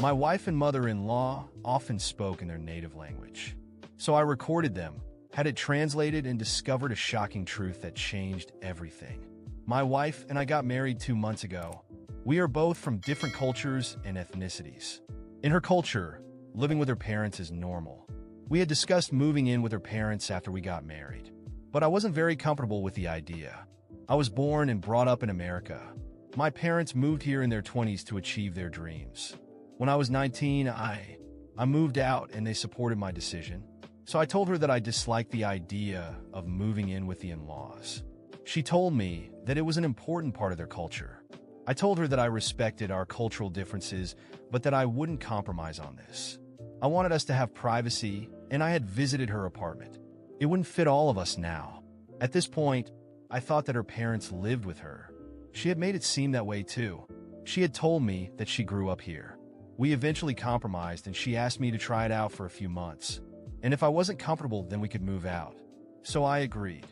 My wife and mother-in-law often spoke in their native language. So I recorded them, had it translated, and discovered a shocking truth that changed everything. My wife and I got married 2 months ago. We are both from different cultures and ethnicities. In her culture, living with her parents is normal. We had discussed moving in with her parents after we got married, but I wasn't very comfortable with the idea. I was born and brought up in America. My parents moved here in their 20s to achieve their dreams. When I was 19, I moved out and they supported my decision. So I told her that I disliked the idea of moving in with the in-laws. She told me that it was an important part of their culture. I told her that I respected our cultural differences, but that I wouldn't compromise on this. I wanted us to have privacy, and I had visited her apartment. It wouldn't fit all of us now. At this point, I thought that her parents lived with her. She had made it seem that way too. She had told me that she grew up here. We eventually compromised, and she asked me to try it out for a few months. And if I wasn't comfortable, then we could move out. So I agreed.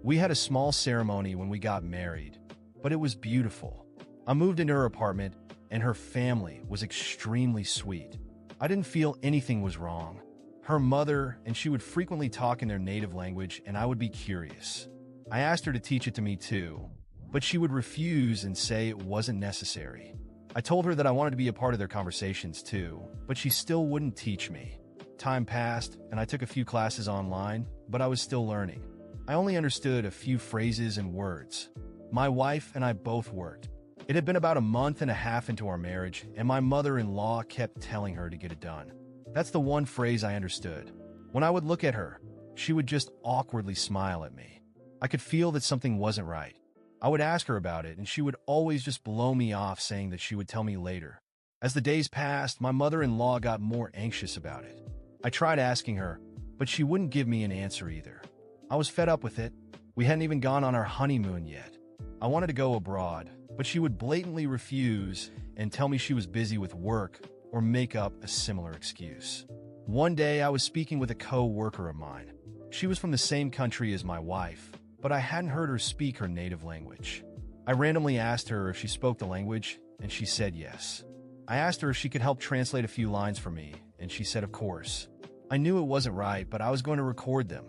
We had a small ceremony when we got married, but it was beautiful. I moved into her apartment, and her family was extremely sweet. I didn't feel anything was wrong. Her mother and she would frequently talk in their native language, and I would be curious. I asked her to teach it to me too, but she would refuse and say it wasn't necessary. I told her that I wanted to be a part of their conversations too, but she still wouldn't teach me. Time passed, and I took a few classes online, but I was still learning. I only understood a few phrases and words. My wife and I both worked. It had been about a month and a half into our marriage, and my mother-in-law kept telling her to get it done. That's the one phrase I understood. When I would look at her, she would just awkwardly smile at me. I could feel that something wasn't right. I would ask her about it, and she would always just blow me off, saying that she would tell me later. As the days passed, my mother-in-law got more anxious about it. I tried asking her, but she wouldn't give me an answer either. I was fed up with it. We hadn't even gone on our honeymoon yet. I wanted to go abroad, but she would blatantly refuse and tell me she was busy with work or make up a similar excuse. One day, I was speaking with a co-worker of mine. She was from the same country as my wife, but I hadn't heard her speak her native language. I randomly asked her if she spoke the language, and she said yes. I asked her if she could help translate a few lines for me, and she said of course. I knew it wasn't right, but I was going to record them.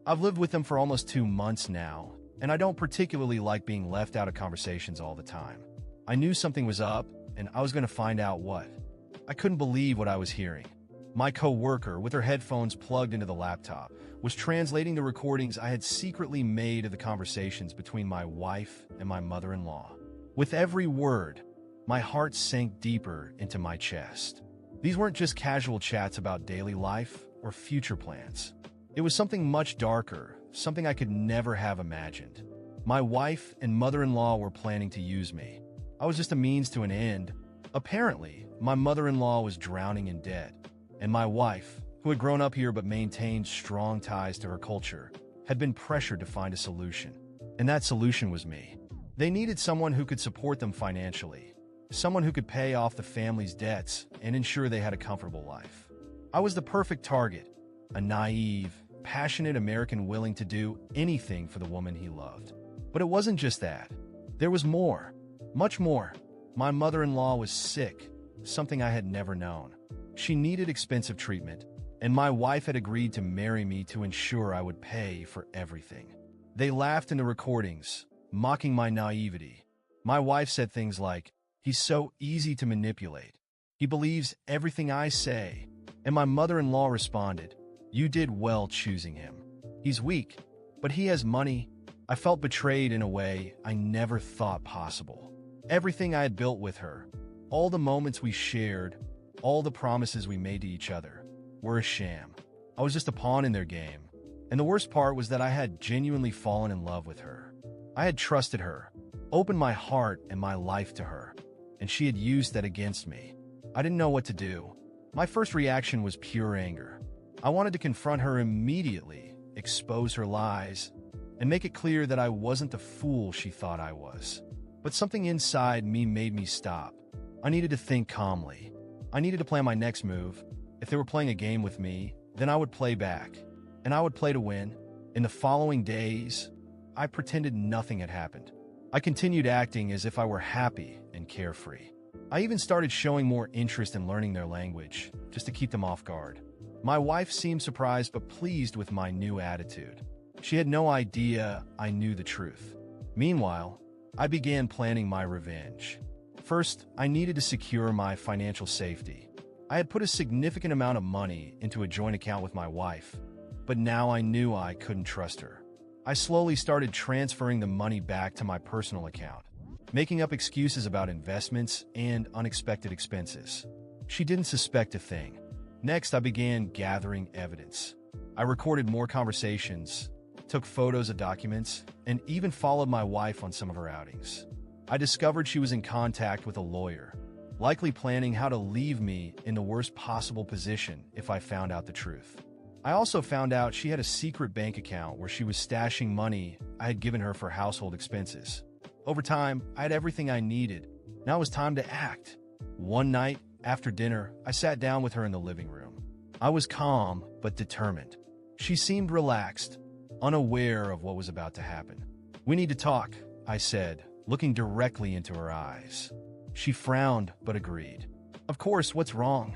I've lived with them for almost 2 months now, and I don't particularly like being left out of conversations all the time. I knew something was up, and I was going to find out what. I couldn't believe what I was hearing. My co-worker, with her headphones plugged into the laptop, was translating the recordings I had secretly made of the conversations between my wife and my mother-in-law. With every word, my heart sank deeper into my chest. These weren't just casual chats about daily life or future plans. It was something much darker, something I could never have imagined. My wife and mother-in-law were planning to use me. I was just a means to an end. Apparently, my mother-in-law was drowning in debt, and my wife, who had grown up here but maintained strong ties to her culture, had been pressured to find a solution. And that solution was me. They needed someone who could support them financially, someone who could pay off the family's debts and ensure they had a comfortable life. I was the perfect target, a naive, passionate American willing to do anything for the woman he loved. But it wasn't just that. There was more, much more. My mother-in-law was sick, something I had never known. She needed expensive treatment, and my wife had agreed to marry me to ensure I would pay for everything. They laughed in the recordings, mocking my naivety. My wife said things like, "He's so easy to manipulate. He believes everything I say." And my mother-in-law responded, "You did well choosing him. He's weak, but he has money." I felt betrayed in a way I never thought possible. Everything I had built with her, all the moments we shared, all the promises we made to each other, were a sham. I was just a pawn in their game. And the worst part was that I had genuinely fallen in love with her. I had trusted her, opened my heart and my life to her, and she had used that against me. I didn't know what to do. My first reaction was pure anger. I wanted to confront her immediately, expose her lies, and make it clear that I wasn't the fool she thought I was. But something inside me made me stop. I needed to think calmly. I needed to plan my next move. If they were playing a game with me, then I would play back, and I would play to win. In the following days, I pretended nothing had happened. I continued acting as if I were happy and carefree. I even started showing more interest in learning their language, just to keep them off guard. My wife seemed surprised but pleased with my new attitude. She had no idea I knew the truth. Meanwhile, I began planning my revenge. First, I needed to secure my financial safety. I had put a significant amount of money into a joint account with my wife, but now I knew I couldn't trust her. I slowly started transferring the money back to my personal account, making up excuses about investments and unexpected expenses. She didn't suspect a thing. Next, I began gathering evidence. I recorded more conversations, took photos of documents, and even followed my wife on some of her outings. I discovered she was in contact with a lawyer, likely planning how to leave me in the worst possible position if I found out the truth. I also found out she had a secret bank account where she was stashing money I had given her for household expenses. Over time, I had everything I needed. Now it was time to act. One night, after dinner, I sat down with her in the living room. I was calm but determined. She seemed relaxed, unaware of what was about to happen. "We need to talk," I said, looking directly into her eyes. She frowned but agreed. "Of course, what's wrong?"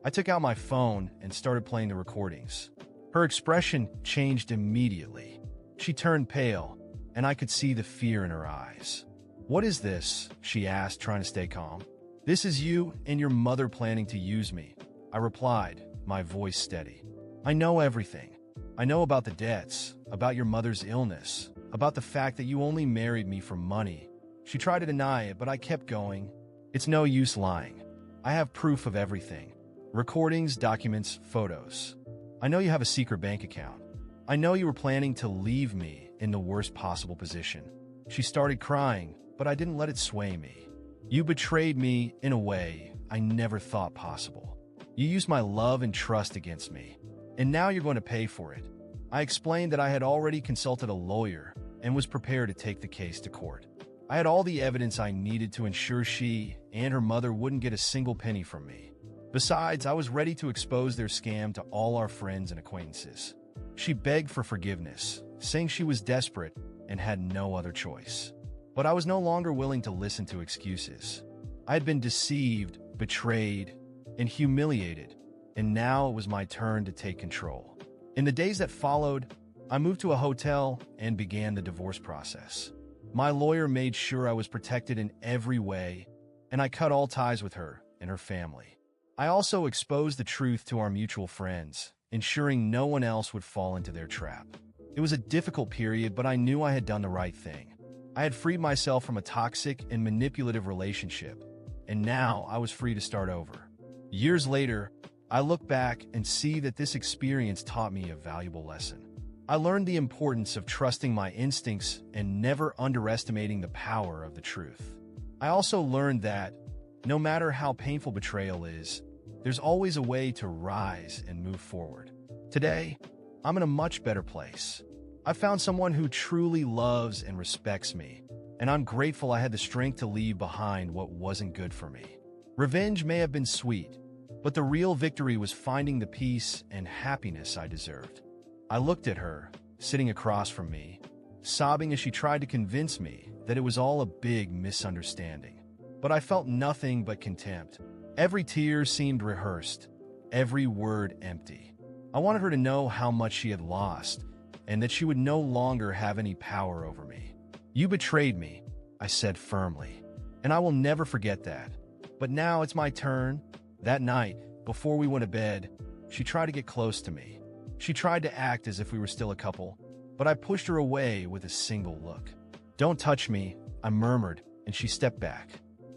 I took out my phone and started playing the recordings. Her expression changed immediately. She turned pale, and I could see the fear in her eyes. "What is this?" she asked, trying to stay calm. "This is you and your mother planning to use me," I replied, my voice steady. "I know everything. I know about the debts, about your mother's illness, about the fact that you only married me for money." She tried to deny it, but I kept going. "It's no use lying. I have proof of everything. Recordings, documents, photos. I know you have a secret bank account. I know you were planning to leave me in the worst possible position." She started crying, but I didn't let it sway me. "You betrayed me in a way I never thought possible. You used my love and trust against me, and now you're going to pay for it." I explained that I had already consulted a lawyer and was prepared to take the case to court. I had all the evidence I needed to ensure she and her mother wouldn't get a single penny from me. Besides, I was ready to expose their scam to all our friends and acquaintances. She begged for forgiveness, saying she was desperate and had no other choice. But I was no longer willing to listen to excuses. I had been deceived, betrayed, and humiliated, and now it was my turn to take control. In the days that followed, I moved to a hotel and began the divorce process. My lawyer made sure I was protected in every way, and I cut all ties with her and her family. I also exposed the truth to our mutual friends, ensuring no one else would fall into their trap. It was a difficult period, but I knew I had done the right thing. I had freed myself from a toxic and manipulative relationship, and now I was free to start over. Years later, I look back and see that this experience taught me a valuable lesson. I learned the importance of trusting my instincts and never underestimating the power of the truth. I also learned that, no matter how painful betrayal is, there's always a way to rise and move forward. Today, I'm in a much better place. I found someone who truly loves and respects me, and I'm grateful I had the strength to leave behind what wasn't good for me. Revenge may have been sweet, but the real victory was finding the peace and happiness I deserved. I looked at her, sitting across from me, sobbing as she tried to convince me that it was all a big misunderstanding. But I felt nothing but contempt. Every tear seemed rehearsed, every word empty. I wanted her to know how much she had lost, and that she would no longer have any power over me. "You betrayed me," I said firmly, "and I will never forget that. But now it's my turn." That night, before we went to bed, she tried to get close to me. She tried to act as if we were still a couple, but I pushed her away with a single look. "Don't touch me," I murmured, and she stepped back.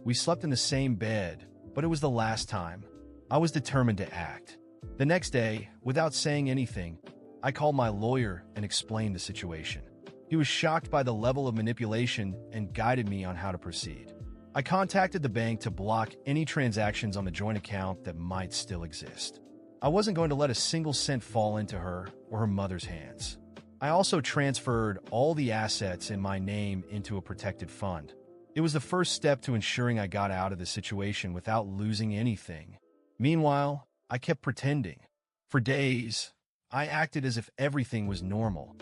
We slept in the same bed, but it was the last time. I was determined to act. The next day, without saying anything, I called my lawyer and explained the situation. He was shocked by the level of manipulation and guided me on how to proceed. I contacted the bank to block any transactions on the joint account that might still exist. I wasn't going to let a single cent fall into her or her mother's hands. I also transferred all the assets in my name into a protected fund. It was the first step to ensuring I got out of the situation without losing anything. Meanwhile, I kept pretending. For days, I acted as if everything was normal,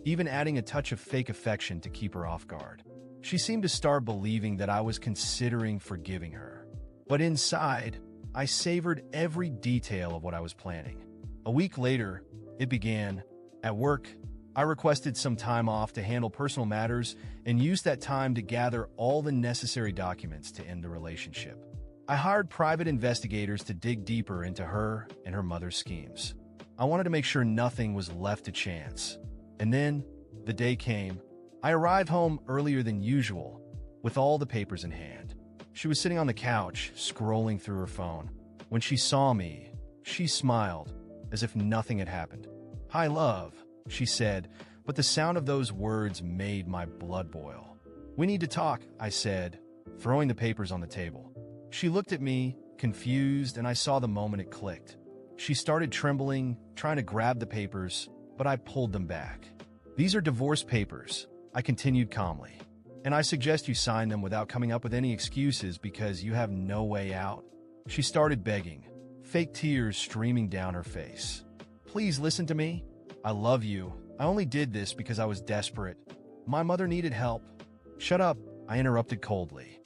even adding a touch of fake affection to keep her off guard. She seemed to start believing that I was considering forgiving her. But inside, I savored every detail of what I was planning. A week later, it began. At work, I requested some time off to handle personal matters and used that time to gather all the necessary documents to end the relationship. I hired private investigators to dig deeper into her and her mother's schemes. I wanted to make sure nothing was left to chance. And then, the day came. I arrived home earlier than usual, with all the papers in hand. She was sitting on the couch, scrolling through her phone. When she saw me, she smiled, as if nothing had happened. "Hi, love," she said, but the sound of those words made my blood boil. "We need to talk," I said, throwing the papers on the table. She looked at me, confused, and I saw the moment it clicked. She started trembling, trying to grab the papers, but I pulled them back. "These are divorce papers," I continued calmly, "and I suggest you sign them without coming up with any excuses because you have no way out." She started begging, fake tears streaming down her face. "Please listen to me. I love you. I only did this because I was desperate. My mother needed help." "Shut up," I interrupted coldly.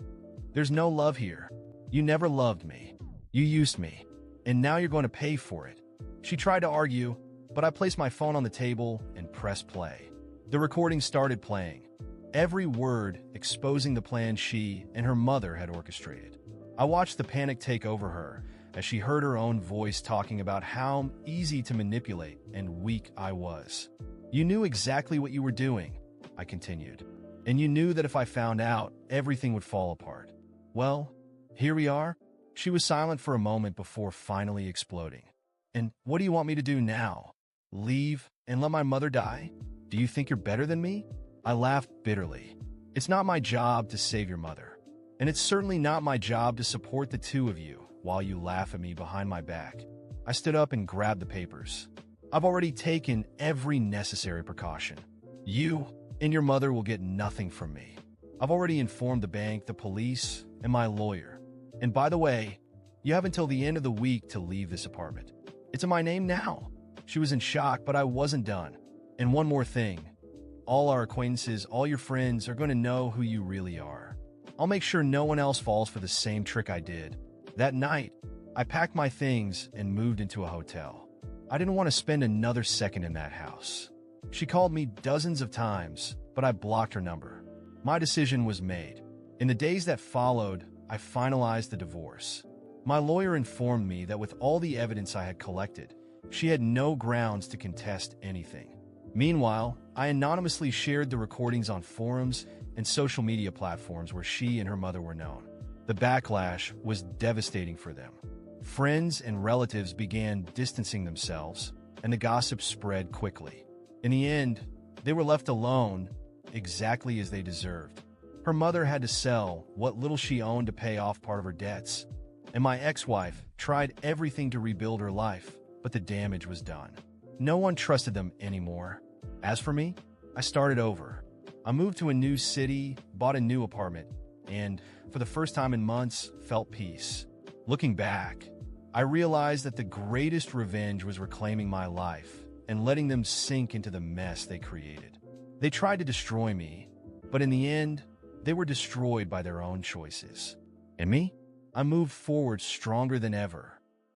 "There's no love here. You never loved me. You used me. And now you're going to pay for it." She tried to argue, but I placed my phone on the table and pressed play. The recording started playing, every word exposing the plan she and her mother had orchestrated. I watched the panic take over her as she heard her own voice talking about how easy to manipulate and weak I was. "You knew exactly what you were doing," I continued, "and you knew that if I found out, everything would fall apart. Well, here we are." She was silent for a moment before finally exploding. "And what do you want me to do now? Leave and let my mother die? Do you think you're better than me?" I laughed bitterly. "It's not my job to save your mother. And it's certainly not my job to support the two of you while you laugh at me behind my back." I stood up and grabbed the papers. "I've already taken every necessary precaution. You and your mother will get nothing from me. I've already informed the bank, the police, and my lawyer. And by the way, you have until the end of the week to leave this apartment. It's in my name now." She was in shock, but I wasn't done. "And one more thing. All our acquaintances, all your friends are going to know who you really are. I'll make sure no one else falls for the same trick I did." That night, I packed my things and moved into a hotel. I didn't want to spend another second in that house. She called me dozens of times, but I blocked her number. My decision was made. In the days that followed, I finalized the divorce. My lawyer informed me that with all the evidence I had collected, she had no grounds to contest anything. Meanwhile, I anonymously shared the recordings on forums and social media platforms where she and her mother were known. The backlash was devastating for them. Friends and relatives began distancing themselves, and the gossip spread quickly. In the end, they were left alone, exactly as they deserved. Her mother had to sell what little she owned to pay off part of her debts, and my ex-wife tried everything to rebuild her life, but the damage was done. No one trusted them anymore. As for me, I started over. I moved to a new city, bought a new apartment, and, for the first time in months, felt peace. Looking back, I realized that the greatest revenge was reclaiming my life and letting them sink into the mess they created. They tried to destroy me, but in the end, they were destroyed by their own choices. And me? I moved forward stronger than ever,